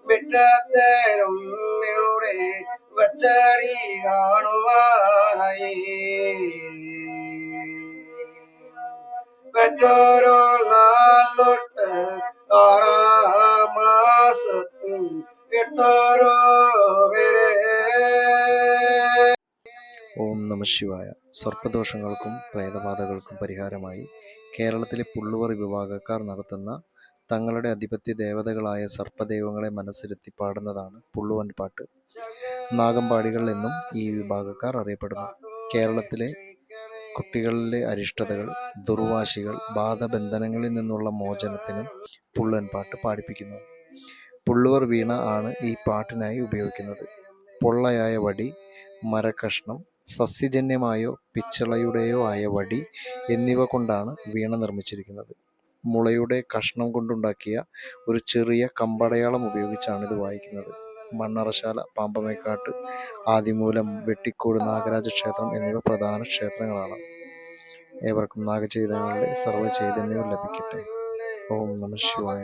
മിറ്റത്തേരുമ്മിയുടെ വച്ചടി കാണുവാനായി പെറ്റോരോ നാൾ തൊട്ട് 6 മാസത്തിൽ വിട്ടോരോ വരെ. ഓം നമഃ ശിവായ. സർപ്പദോഷങ്ങൾക്കും പ്രേതബാധകൾക്കും പരിഹാരമായി കേരളത്തിലെ പുള്ളുവർ വിഭാഗക്കാർ നടത്തുന്ന തങ്ങളുടെ അധിപത്യ ദേവതകളായ സർപ്പദൈവങ്ങളെ മനസ്സിരുത്തി പാടുന്നതാണ് പുള്ളുവൻ പാട്ട്. നാഗമ്പാടികൾ എന്നും ഈ വിഭാഗക്കാർ അറിയപ്പെടുന്നു. കേരളത്തിലെ കുട്ടികളിലെ അരിഷ്ടതകൾ, ദുർവാശികൾ, ബാധബന്ധനങ്ങളിൽ നിന്നുള്ള മോചനത്തിനും പുള്ളുവൻ പാട്ട് പാടിപ്പിക്കുന്നു. പുള്ളുവർ വീണ ആണ് ഈ പാട്ടിനായി ഉപയോഗിക്കുന്നത്. പൊള്ളയായ വടി, മരക്കഷ്ണം, സസ്യജന്യമായോ പിച്ചളയുടെയോ ആയ വടി എന്നിവ കൊണ്ടാണ് വീണ നിർമ്മിച്ചിരിക്കുന്നത്. മുളയുടെ കഷ്ണം കൊണ്ടുണ്ടാക്കിയ ഒരു ചെറിയ കമ്പടയാളം ഉപയോഗിച്ചാണ് ഇത് വായിക്കുന്നത്. മണ്ണറശാല, പാമ്പമേക്കാട്ട്, ആദിമൂലം, വെട്ടിക്കോട് നാഗരാജ ക്ഷേത്രം എന്നിവ പ്രധാന ക്ഷേത്രങ്ങളാണ്. ഏവർക്കും നാഗചൈതന്യങ്ങളുടെ സർവ്വചൈതന്യവും ലഭിക്കട്ടെ. ഓം നമഃ ശിവായ.